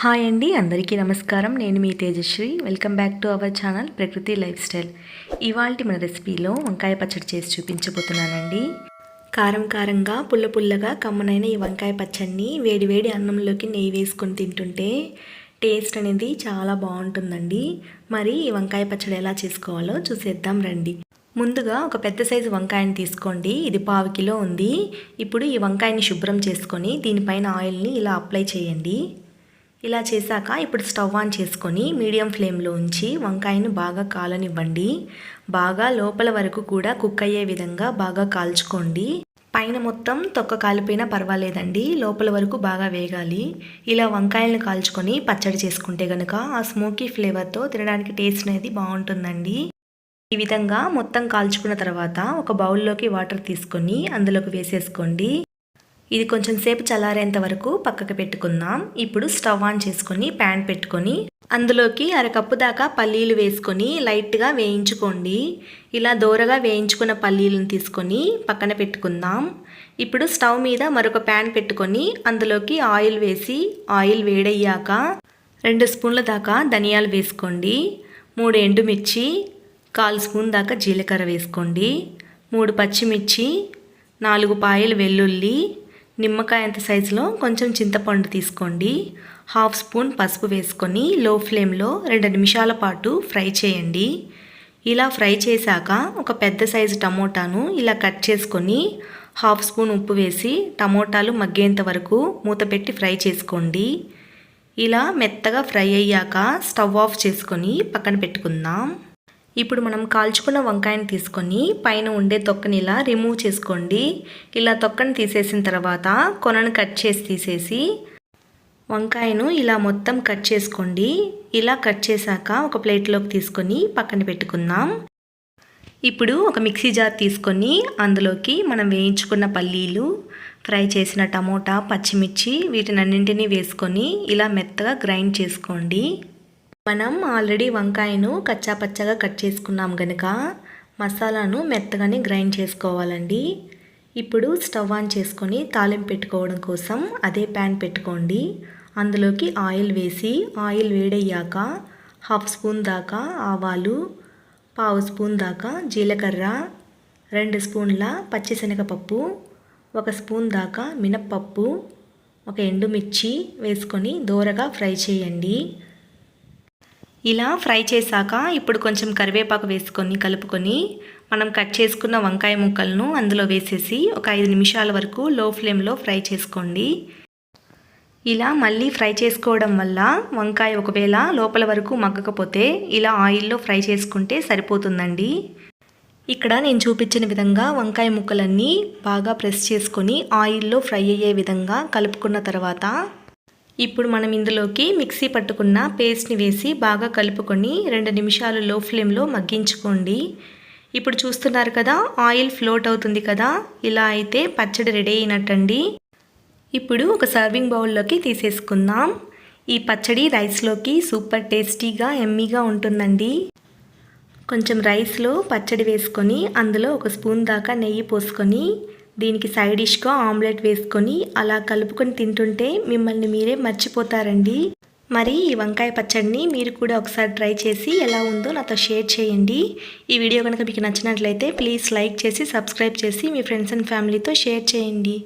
Hi అండి, అందరికీ నమస్కారం. నేను మీ Tejashree. Welcome back to our channel Prakruti lifestyle. ఇవాల్టి మన రెసిపీలో వంకాయ పచ్చడి చేసి చూపించబోతున్నానండి. కారం కారంగా పుల్ల పుల్లగా కమ్మనైన ఈ వంకాయ పచ్చడిని వేడివేడి అన్నంలోకి నెయ్యి వేసుకొని తింటుంటే టేస్ట్ అనేది చాలా బాగుంటుందండి. మరి ఈ వంకాయ పచ్చడి ఎలా చేసుకోవాలో చూసేద్దాం రండి. ముందుగా ఒక పెద్ద సైజు వంకాయని తీసుకోండి. ఇది 1/2 కిలో ఉంది. ఇప్పుడు ఈ వంకాయని శుభ్రం చేసుకొని దీనిపైన ఆయిల్ని ఇలా అప్లై చేయండి. ఇలా చేశాక ఇప్పుడు స్టవ్ ఆన్ చేసుకొని మీడియం ఫ్లేమ్లో ఉంచి వంకాయను బాగా కాలనివ్వండి. బాగా లోపల వరకు కూడా కుక్ అయ్యే విధంగా బాగా కాల్చుకోండి. పైన మొత్తం తొక్క కాలిపోయినా పర్వాలేదండి, లోపల వరకు బాగా వేగాలి. ఇలా వంకాయలను కాల్చుకొని పచ్చడి చేసుకుంటే కనుక ఆ స్మోకీ ఫ్లేవర్తో తినడానికి టేస్ట్ అనేది బాగుంటుందండి. ఈ విధంగా మొత్తం కాల్చుకున్న తర్వాత ఒక బౌల్లోకి వాటర్ తీసుకొని అందులోకి వేసేసుకోండి. ఇది కొంచెం సేపు చల్లారేంత వరకు పక్కకు పెట్టుకుందాం. ఇప్పుడు స్టవ్ ఆన్ చేసుకొని ప్యాన్ పెట్టుకొని అందులోకి 1/2 కప్పు దాకా పల్లీలు వేసుకొని లైట్గా వేయించుకోండి. ఇలా దోరగా వేయించుకున్న పల్లీలను తీసుకొని పక్కన పెట్టుకుందాం. ఇప్పుడు స్టవ్ మీద మరొక ప్యాన్ పెట్టుకొని అందులోకి ఆయిల్ వేసి ఆయిల్ వేడయ్యాక 2 స్పూన్ల దాకా ధనియాలు వేసుకోండి. 3 ఎండుమిర్చి, 1/4 స్పూన్ దాకా జీలకర్ర వేసుకోండి. 3 పచ్చిమిర్చి, 4 పాయలు వెల్లుల్లి, నిమ్మకాయ అంత సైజులో కొంచెం చింతపండు తీసుకోండి. 1/2 స్పూన్ పసుపు వేసుకొని లో ఫ్లేమ్లో 2 నిమిషాల పాటు ఫ్రై చేయండి. ఇలా ఫ్రై చేశాక ఒక పెద్ద సైజు టమోటాను ఇలా కట్ చేసుకొని 1/2 స్పూన్ ఉప్పు వేసి టమోటాలు మగ్గేంత వరకు మూత పెట్టి ఫ్రై చేసుకోండి. ఇలా మెత్తగా ఫ్రై అయ్యాక స్టవ్ ఆఫ్ చేసుకొని పక్కన పెట్టుకుందాం. ఇప్పుడు మనం కాల్చుకున్న వంకాయని తీసుకొని పైన ఉండే తొక్కని ఇలా రిమూవ్ చేసుకోండి. ఇలా తొక్కని తీసేసిన తర్వాత కొనను కట్ చేసి తీసేసి వంకాయను ఇలా మొత్తం కట్ చేసుకోండి. ఇలా కట్ చేశాక ఒక ప్లేట్లోకి తీసుకొని పక్కన పెట్టుకుందాం. ఇప్పుడు ఒక మిక్సీ జార్ తీసుకొని అందులోకి మనం వేయించుకున్న పల్లీలు, ఫ్రై చేసిన టమోటా, పచ్చిమిర్చి వీటినన్నింటినీ వేసుకొని ఇలా మెత్తగా గ్రైండ్ చేసుకోండి. మనం ఆల్రెడీ వంకాయను కచ్చాపచ్చగా కట్ చేసుకున్నాం గనుక మసాలాను మెత్తగానే గ్రైండ్ చేసుకోవాలండి. ఇప్పుడు స్టవ్ ఆన్ చేసుకొని తాలింపు పెట్టుకోవడం కోసం అదే ప్యాన్ పెట్టుకోండి. అందులోకి ఆయిల్ వేసి ఆయిల్ వేడయ్యాక 1/2 స్పూన్ దాకా ఆవాలు, 1/2 స్పూన్ దాకా జీలకర్ర, 2 స్పూన్ల పచ్చిశనగపప్పు, 1 స్పూన్ దాకా మినప్పప్పు, 1 ఎండుమిర్చి వేసుకొని దోరగా ఫ్రై చేయండి. ఇలా ఫ్రై చేశాక ఇప్పుడు కొంచెం కరివేపాకు వేసుకొని కలుపుకొని మనం కట్ చేసుకున్న వంకాయ ముక్కలను అందులో వేసేసి ఒక 5 నిమిషాల వరకు లో ఫ్లేమ్లో ఫ్రై చేసుకోండి. ఇలా మళ్ళీ ఫ్రై చేసుకోవడం వల్ల వంకాయ ఒకవేళ లోపల వరకు మగ్గకపోతే ఇలా ఆయిల్లో ఫ్రై చేసుకుంటే సరిపోతుందండి. ఇక్కడ నేను చూపించిన విధంగా వంకాయ ముక్కలన్నీ బాగా ప్రెస్ చేసుకొని ఆయిల్లో ఫ్రై అయ్యే విధంగా కలుపుకున్న తర్వాత ఇప్పుడు మనం ఇందులోకి మిక్సీ పట్టుకున్న పేస్ట్ని వేసి బాగా కలుపుకొని 2 నిమిషాలు లో ఫ్లేమ్లో మగ్గించుకోండి. ఇప్పుడు చూస్తున్నారు కదా, ఆయిల్ ఫ్లోట్ అవుతుంది కదా, ఇలా అయితే పచ్చడి రెడీ అయినట్టండి. ఇప్పుడు ఒక సర్వింగ్ బౌల్లోకి తీసేసుకుందాం. ఈ పచ్చడి రైస్లోకి సూపర్ టేస్టీగా ఎమ్మీగా ఉంటుందండి. కొంచెం రైస్లో పచ్చడి వేసుకొని అందులో 1 స్పూన్ దాకా నెయ్యి పోసుకొని దీనికి సైడ్ డిష్గా ఆమ్లెట్ వేసుకొని అలా కలుపుకొని తింటుంటే మిమ్మల్ని మీరే మర్చిపోతారండి. మరి ఈ వంకాయ పచ్చడిని మీరు కూడా ఒకసారి ట్రై చేసి ఎలా ఉందో నాతో షేర్ చేయండి. ఈ వీడియో కనుక మీకు నచ్చినట్లయితే ప్లీజ్ లైక్ చేసి సబ్స్క్రైబ్ చేసి మీ ఫ్రెండ్స్ అండ్ ఫ్యామిలీతో షేర్ చేయండి.